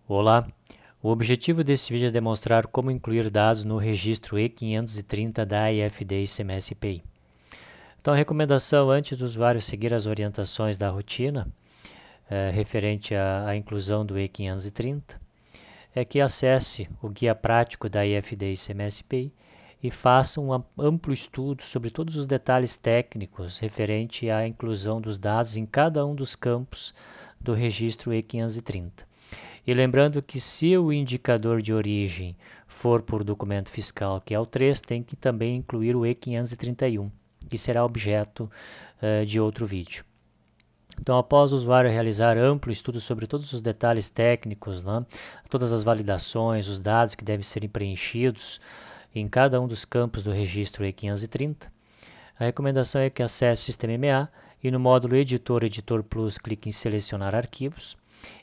Olá, o objetivo desse vídeo é demonstrar como incluir dados no registro E530 da IFD ICMS-PI. Então, a recomendação antes do usuário seguir as orientações da rotina referente à inclusão do E530 é que acesse o guia prático da IFD ICMS-PI e faça um amplo estudo sobre todos os detalhes técnicos referente à inclusão dos dados em cada um dos campos do registro E530. E lembrando que se o indicador de origem for por documento fiscal, que é o 3, tem que também incluir o E531, que será objeto de outro vídeo. Então, após o usuário realizar amplo estudo sobre todos os detalhes técnicos, né, todas as validações, os dados que devem ser preenchidos em cada um dos campos do registro E530, a recomendação é que acesse o sistema EMEA e no módulo Editor Plus clique em Selecionar Arquivos.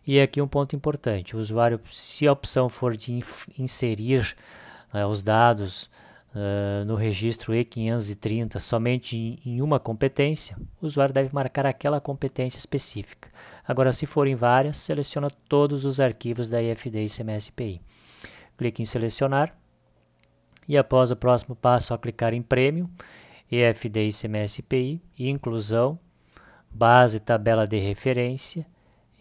E aqui um ponto importante, o usuário, se a opção for de inserir os dados no registro E530 somente em uma competência, o usuário deve marcar aquela competência específica. Agora, se forem várias, seleciona todos os arquivos da IFD ICMS-PI. Clique em Selecionar e após o próximo passo, ao clicar em Prêmio, IFD ICMS-PI, Inclusão, Base Tabela de Referência,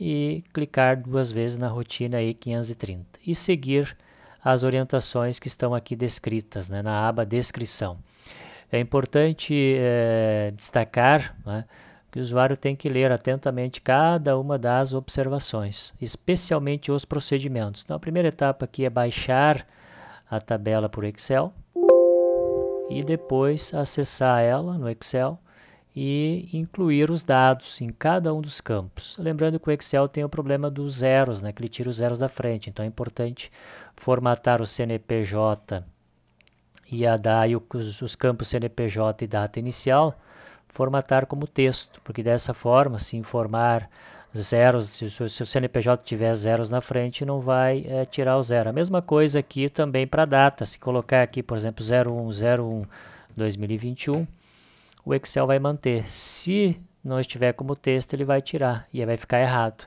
e clicar 2 vezes na rotina E530 e seguir as orientações que estão aqui descritas, né, na aba Descrição. É importante destacar, né, que o usuário tem que ler atentamente cada uma das observações, especialmente os procedimentos. Então, a primeira etapa aqui é baixar a tabela por Excel e depois acessar ela no Excel e incluir os dados em cada um dos campos. Lembrando que o Excel tem o problema dos zeros, né, que ele tira os zeros da frente, então é importante formatar o CNPJ e os campos CNPJ e data inicial, formatar como texto, porque dessa forma, se informar zeros, se o seu CNPJ tiver zeros na frente, não vai tirar o zero. A mesma coisa aqui também para a data, se colocar aqui, por exemplo, 01/01/2021, o Excel vai manter. Se não estiver como texto, ele vai tirar e aí vai ficar errado.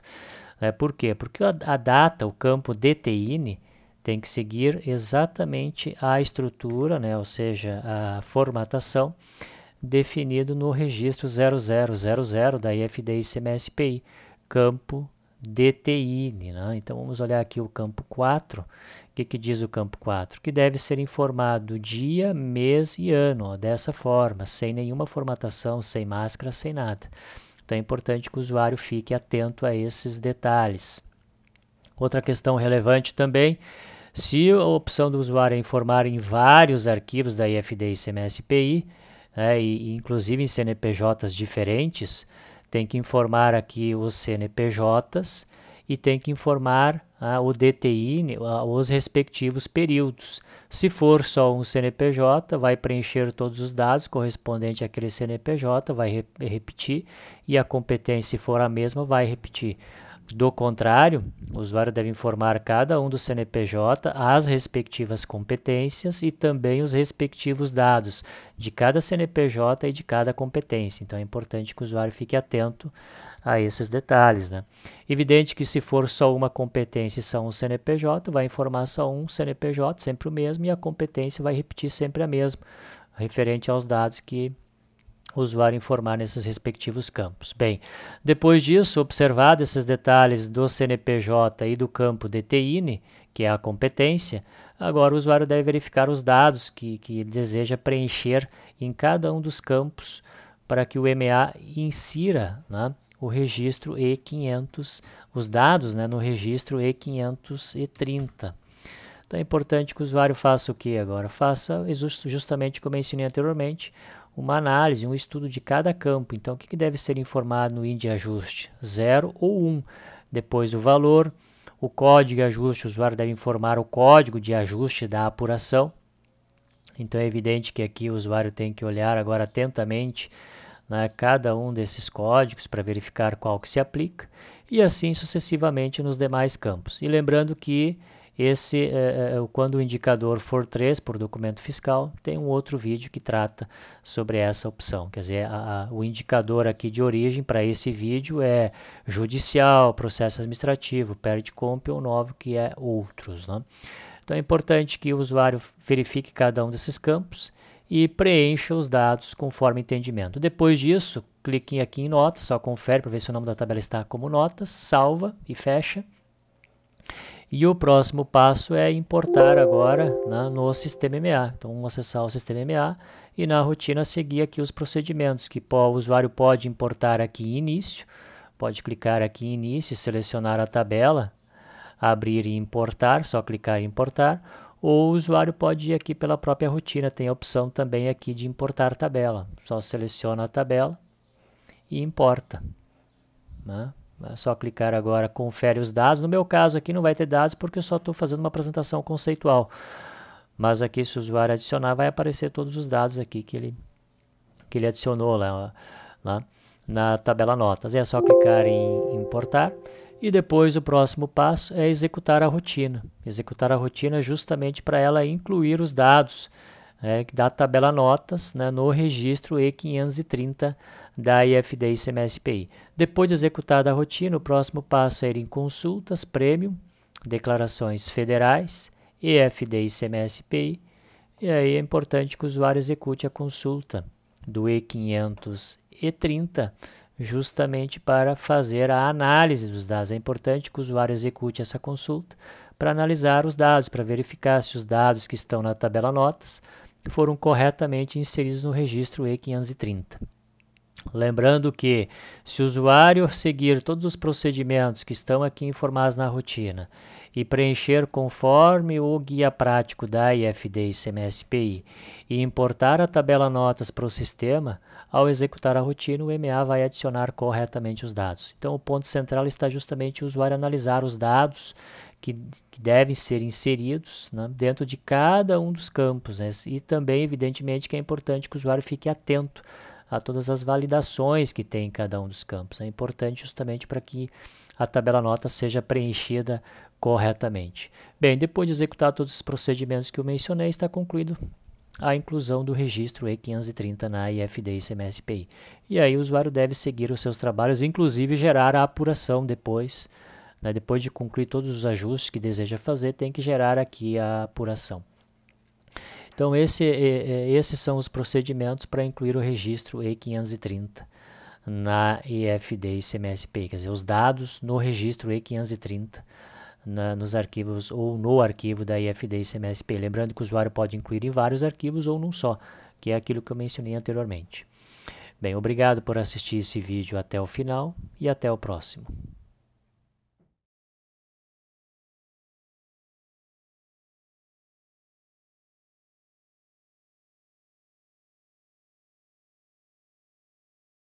Por quê? Porque a data, o campo DTIN, tem que seguir exatamente a estrutura, né, ou seja, a formatação definido no registro 0000 da IFD ICMS-PI, campo DTIN. Né? Então, vamos olhar aqui o campo 4. O que diz o campo 4? Que deve ser informado dia, mês e ano, ó, dessa forma, sem nenhuma formatação, sem máscara, sem nada. Então, é importante que o usuário fique atento a esses detalhes. Outra questão relevante também, se a opção do usuário é informar em vários arquivos da IFD ICMS-PI, e inclusive em CNPJs diferentes, tem que informar aqui os CNPJs e tem que informar o DTI, os respectivos períodos. Se for só um CNPJ, vai preencher todos os dados correspondentes àquele CNPJ, vai repetir, e a competência, se for a mesma, vai repetir. Do contrário, o usuário deve informar cada um do CNPJ, as respectivas competências e também os respectivos dados de cada CNPJ e de cada competência. Então, é importante que o usuário fique atento a esses detalhes. Né? Evidente que se for só uma competência e só um CNPJ, vai informar só um CNPJ, sempre o mesmo, e a competência vai repetir sempre a mesma, referente aos dados que o usuário informar nesses respectivos campos. Bem, depois disso, observado esses detalhes do CNPJ e do campo DTIN, que é a competência, agora o usuário deve verificar os dados que ele deseja preencher em cada um dos campos para que o EMEA insira, né, o registro E500, os dados, né, no registro E530. Então é importante que o usuário faça o que agora? Faça justamente como eu ensinei anteriormente, uma análise, um estudo de cada campo. Então, o que deve ser informado no IN de ajuste? 0 ou 1. Depois, o valor, o código de ajuste, o usuário deve informar o código de ajuste da apuração. Então, é evidente que aqui o usuário tem que olhar agora atentamente, né, cada um desses códigos para verificar qual que se aplica e assim sucessivamente nos demais campos. E lembrando que quando o indicador for 3 por documento fiscal, tem um outro vídeo que trata sobre essa opção. Quer dizer, o indicador aqui de origem para esse vídeo é judicial, processo administrativo, perde comp ou novo, que é outros, né? Então é importante que o usuário verifique cada um desses campos e preencha os dados conforme entendimento. Depois disso, clique aqui em notas, só confere para ver se o nome da tabela está como notas, salva e fecha. E o próximo passo é importar agora, né, no sistema MA. Então vamos acessar o sistema MA e na rotina seguir aqui os procedimentos que o usuário pode importar aqui em início, pode clicar aqui em início e selecionar a tabela, abrir e importar, só clicar em importar, ou o usuário pode ir aqui pela própria rotina, tem a opção também aqui de importar tabela, só seleciona a tabela e importa, né? É só clicar agora, confere os dados. No meu caso aqui não vai ter dados porque eu só estou fazendo uma apresentação conceitual. Mas aqui, se o usuário adicionar, vai aparecer todos os dados aqui que ele adicionou lá na tabela notas. É só clicar em importar. E depois o próximo passo é executar a rotina. Executar a rotina justamente para ela incluir os dados da tabela notas, né, no registro E530 da IFD ICMS-PI. Depois de executada a rotina, o próximo passo é ir em consultas, premium, declarações federais, EFD ICMS-PI, e aí é importante que o usuário execute a consulta do E530 justamente para fazer a análise dos dados. É importante que o usuário execute essa consulta para analisar os dados, para verificar se os dados que estão na tabela notas foram corretamente inseridos no registro E530. Lembrando que, se o usuário seguir todos os procedimentos que estão aqui informados na rotina e preencher conforme o guia prático da IFD ICMS-PI e importar a tabela notas para o sistema, ao executar a rotina, o MA vai adicionar corretamente os dados. Então, o ponto central está justamente o usuário analisar os dados que devem ser inseridos, né, dentro de cada um dos campos, né? E também, evidentemente, que é importante que o usuário fique atento a todas as validações que tem em cada um dos campos. É importante justamente para que a tabela nota seja preenchida corretamente. Bem, depois de executar todos os procedimentos que eu mencionei, está concluído a inclusão do registro E530 na IFD ICMS-PI. E aí o usuário deve seguir os seus trabalhos, inclusive gerar a apuração depois, né, depois de concluir todos os ajustes que deseja fazer, tem que gerar aqui a apuração. Então, esses são os procedimentos para incluir o registro E530 na IFD ICMS-PI, quer dizer, os dados no registro E530 nos arquivos ou no arquivo da IFD ICMS-PI. Lembrando que o usuário pode incluir em vários arquivos ou num só, que é aquilo que eu mencionei anteriormente. Bem, obrigado por assistir esse vídeo até o final e até o próximo.